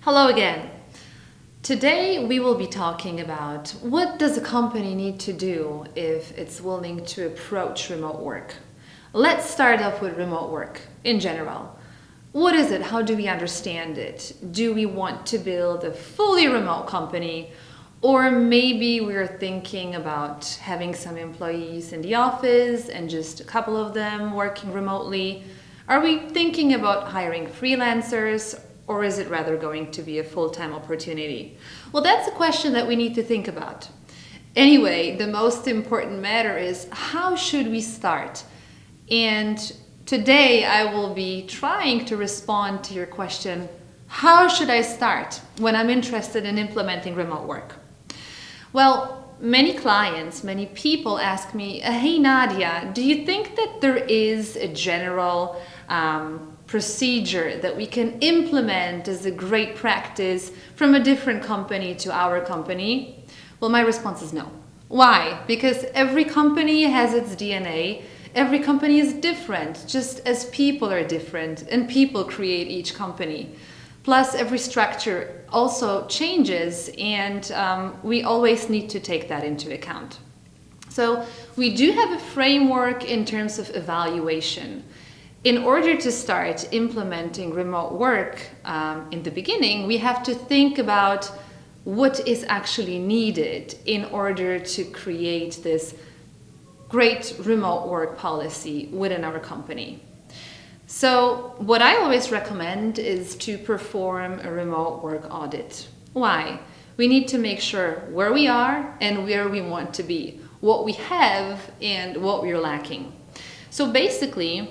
Hello again. Today we will be talking about what does a company need to do if it's willing to approach remote work. Let's start off with remote work in general. What is it? How do we understand it? Do we want to build a fully remote company? Or maybe we're thinking about having some employees in the office and just a couple of them working remotely. Are we thinking about hiring freelancers, or is it rather going to be a full-time opportunity? Well, that's a question that we need to think about. Anyway, the most important matter is how should we start? And today I will be trying to respond to your question, how should I start when I'm interested in implementing remote work? Well, many clients, many people ask me, hey Nadia, do you think that there is a general procedure that we can implement as a great practice from a different company to our company? Well, my response is no. Why? Because every company has its DNA. Every company is different, just as people are different and people create each company. Plus, every structure also changes, and we always need to take that into account. So we do have a framework in terms of evaluation. In order to start implementing remote work in the beginning, we have to think about what is actually needed in order to create this great remote work policy within our company. So what I always recommend is to perform a remote work audit. Why? We need to make sure where we are and where we want to be, what we have and what we're lacking. So basically,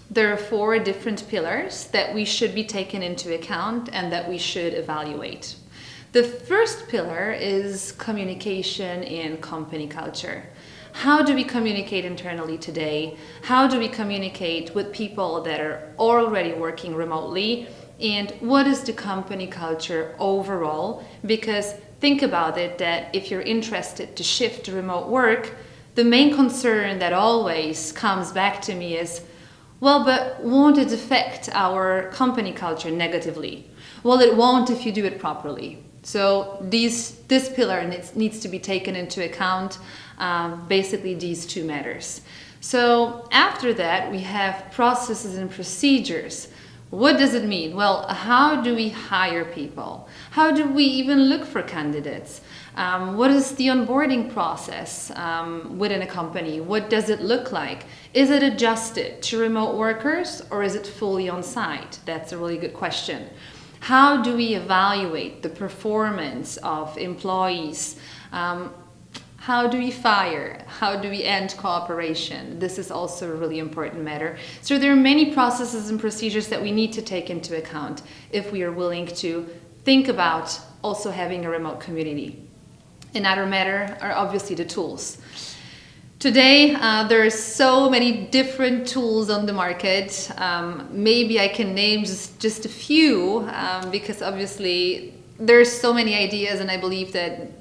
there are 4 different pillars that we should be taken into account and that we should evaluate. The first pillar is communication and company culture. How do we communicate internally today? How do we communicate with people that are already working remotely? And what is the company culture overall? Because think about it, that if you're interested to shift to remote work, the main concern that always comes back to me is, well, but won't it affect our company culture negatively? Well, it won't if you do it properly. So this pillar needs to be taken into account, basically these 2 matters. So after that, we have processes and procedures. What does it mean? Well, how do we hire people? How do we even look for candidates? What is the onboarding process within a company? What does it look like? Is it adjusted to remote workers or is it fully on site? That's a really good question. How do we evaluate the performance of employees? How do we fire? How do we end cooperation? This is also a really important matter. So there are many processes and procedures that we need to take into account if we are willing to think about also having a remote community. Another matter are obviously the tools. Today, there are so many different tools on the market. Maybe I can name just a few because obviously there are so many ideas, and I believe that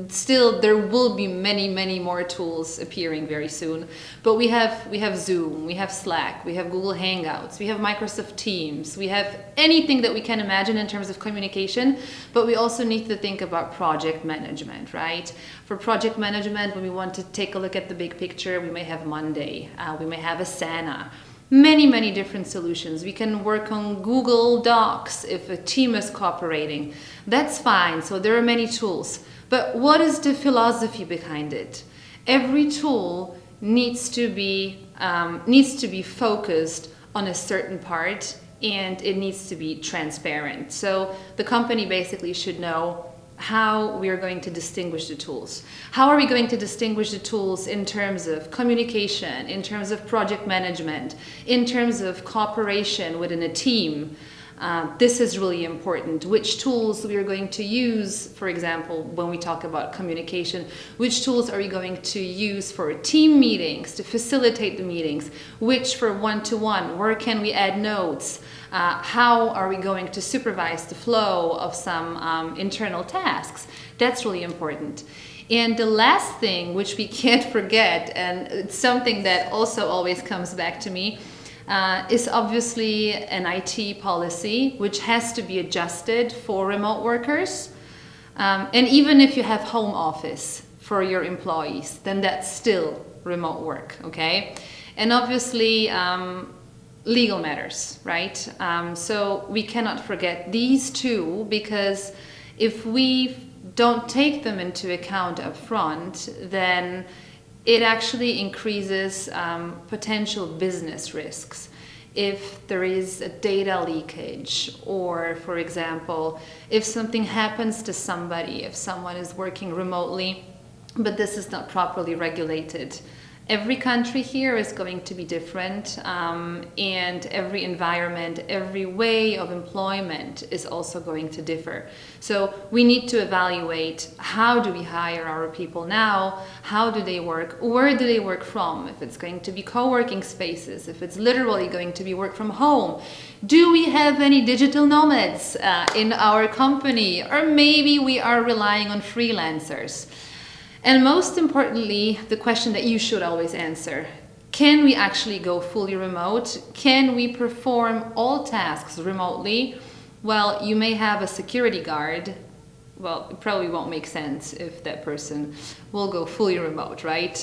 still there will be many more tools appearing very soon. But we have Zoom, we have Slack, we have Google Hangouts, we have Microsoft Teams, we have anything that we can imagine in terms of communication, but we also need to think about project management, right? For project management, when we want to take a look at the big picture, we may have Monday, we may have Asana. Many different solutions. We can work on Google Docs if a team is cooperating. That's fine. So there are many tools. But what is the philosophy behind it? Every tool needs to be focused on a certain part, and it needs to be transparent. So the company basically should know how we are going to distinguish the tools. How are we going to distinguish the tools in terms of communication, in terms of project management, in terms of cooperation within a team? This is really important. Which tools we are going to use, for example, when we talk about communication, which tools are we going to use for team meetings, to facilitate the meetings, which for one-to-one, where can we add notes, how are we going to supervise the flow of some internal tasks. That's really important. And the last thing, which we can't forget, and it's something that also always comes back to me, is obviously an IT policy which has to be adjusted for remote workers. And even if you have home office for your employees, then that's still remote work, okay? And obviously, legal matters, right? So we cannot forget these two, because if we don't take them into account up front, then it actually increases potential business risks. If there is a data leakage, or for example, if something happens to somebody, if someone is working remotely, but this is not properly regulated. Every country here is going to be different, and every environment, every way of employment is also going to differ. So we need to evaluate, how do we hire our people now? How do they work? Where do they work from? If it's going to be co-working spaces, if it's literally going to be work from home. Do we have any digital nomads in our company? Or maybe we are relying on freelancers. And most importantly, the question that you should always answer: can we actually go fully remote? Can we perform all tasks remotely? Well, you may have a security guard. Well, it probably won't make sense if that person will go fully remote, right?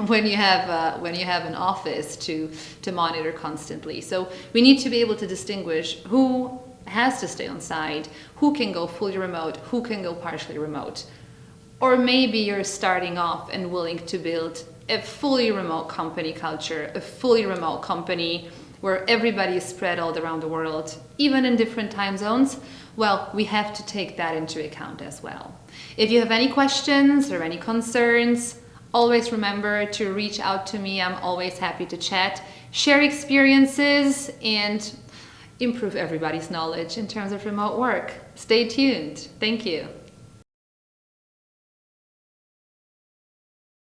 When you have an office to monitor constantly. So we need to be able to distinguish who has to stay on site, who can go fully remote, who can go partially remote. Or maybe you're starting off and willing to build a fully remote company culture, a fully remote company where everybody is spread all around the world, even in different time zones. Well, we have to take that into account as well. If you have any questions or any concerns, always remember to reach out to me. I'm always happy to chat, share experiences, and improve everybody's knowledge in terms of remote work. Stay tuned. Thank you.